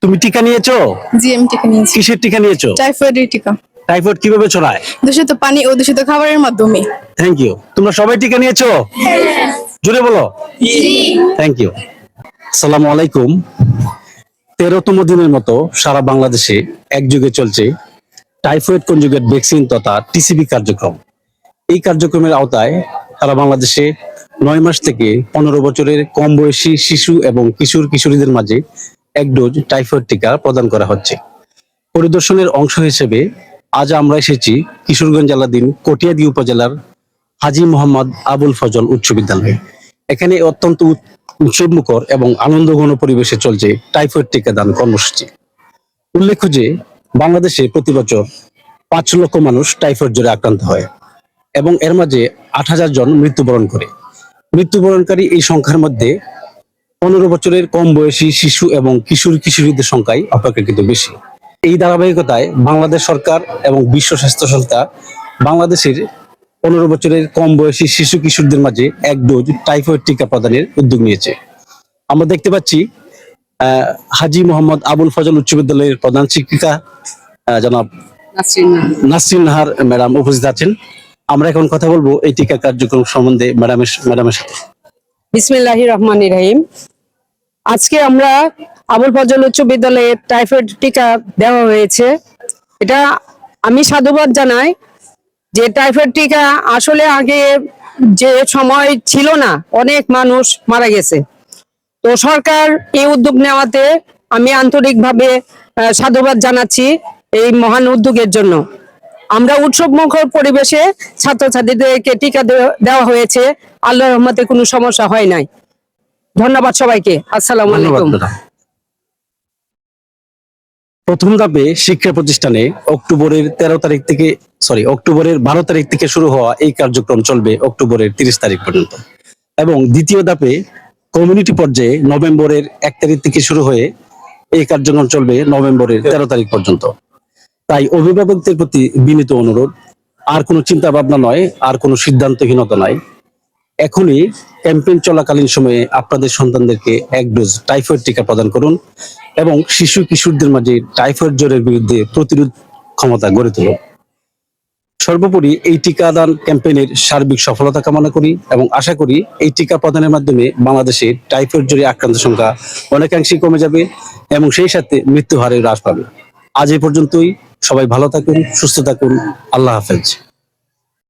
তুমি টিকা নিয়েছো? জি আমি টিকা নিয়েছি। কিসের টিকা নিয়েছো? টাইফয়েডের টিকা। টাইফয়েড কিভাবে ছড়ায়? দূষিত পানি ও দূষিত খাবারের মাধ্যমে। Thank you. তোমরা সবাই টিকা নিয়েছো? জোরে বলো। Thank you. আসসালামু আলাইকুম। 13তম দিনের মতো সারা বাংলাদেশে একযোগে চলছে টাইফয়েড কনজুগেট ভ্যাকসিন তথা টিসিবি কার্যক্রম। এই কার্যক্রমের আওতায় সারা বাংলাদেশে 9 মাস থেকে 15 বছরের কম বয়সী শিশু এবং কিশোর কিশোরীদের মাঝে 1 ডোজ টাইফয়েড টিকা প্রদান করা হচ্ছে। পরিদর্শনের অংশ হিসেবে আজ আমরা এসেছি কিশোরগঞ্জ জেলাধীন কটিয়াদী উপজেলার হাজী মোহাম্মদ আবুল ফজল উচ্চ বিদ্যালয়ে। এখানে অত্যন্ত উৎসবমুখর এবং আনন্দঘন পরিবেশে চলছে টাইফয়েড টিকাদান কর্মসূচি। উল্লেখ্য যে বাংলাদেশে প্রতি বছর 5 লক্ষ মানুষ টাইফয়েড জ্বরে আক্রান্ত হয় এবং এর মাঝে 8,000 জন মৃত্যুবরণ করে। মৃত্যুবরণকারী এই সংখ্যার মধ্যে 15 বছরের কম বয়সী শিশু এবং কিশোর কিশোরীদের সংখ্যাই অপেক্ষাকৃত বেশি। এই ধারাবাহিকতায় বাংলাদেশ সরকার এবং বিশ্ব স্বাস্থ্য সংস্থা বাংলাদেশের 15 বছরের কম বয়সী শিশু কিশোরদের মাঝে 1 ডোজ টাইফয়েড টিকা প্রদানের উদ্যোগ নিয়েছে। আমরা দেখতে পাচ্ছি হাজী মোহাম্মদ আবুল ফজল উচ্চ বিদ্যালয়ের প্রধান শিক্ষিকা জনাব নাসরিন নাহার ম্যাডাম উপস্থিত আছেন। আমরা এখন কথা বলবো এই টিকা কার্যক্রম সম্বন্ধে ম্যাডামের সাথে। বিসমিল্লাহির রহমানির রহিম। আজকে আমরা আবুল ফজল উচ্চ বিদ্যালয়ে টাইফয়েড টিকা দেওয়া হয়েছে। এটা আমি সাধুবাদ জানাই যে টাইফয়েড টিকা আসলে আগে যে সময় ছিল না, অনেক মানুষ মারা গেছে। তো সরকার এই উদ্যোগ নেওয়াতে আমি আন্তরিকভাবে সাধুবাদ জানাচ্ছি এই মহান উদ্যোগের জন্য। আমরা উৎসবমুখর পরিবেশে ছাত্রছাত্রীদেরকে টিকা দেওয়া হয়েছে। আল্লাহর রহমতে কোনো সমস্যা হয় নাই। ধন্যবাদ সবাইকে। আসসালামু আলাইকুম। প্রথম ধাপে শিক্ষা প্রতিষ্ঠানে অক্টোবরের 12 তারিখ থেকে শুরু হওয়া এই কার্যক্রম চলবে অক্টোবরের 30 তারিখ পর্যন্ত এবং দ্বিতীয় ধাপে কমিউনিটি পর্যায়ে নভেম্বরের 1 তারিখ থেকে শুরু হয়ে এই কার্যক্রম চলবে নভেম্বরের 13 তারিখ পর্যন্ত। তাই অভিভাবকদের প্রতি বিনীত অনুরোধ, আর কোনো চিন্তা ভাবনা নয়, আর কোনো সিদ্ধান্তহীনতা নয়, এখনই ক্যাম্পেইন চলাকালীন সময়ে আপনাদের সন্তানদেরকে 1 ডোজ টাইফয়েড টিকা প্রদান করুন এবং শিশু কিশোরদের মাঝে টাইফয়েড জ্বরের বিরুদ্ধে প্রতিরোধ ক্ষমতা গড়ে তুলুন। সর্বোপরি এই টিকাদান ক্যাম্পেইনের সার্বিক সফলতা কামনা করি এবং আশা করি এই টিকা প্রদানের মাধ্যমে বাংলাদেশে টাইফয়েড জ্বরে আক্রান্ত সংখ্যা অনেকাংশেই কমে যাবে এবং সেই সাথে মৃত্যু হারে হ্রাস পাবে। আজ এই পর্যন্তই। সবাই ভালো থাকুন, সুস্থ থাকুন। আল্লাহ হাফেজ।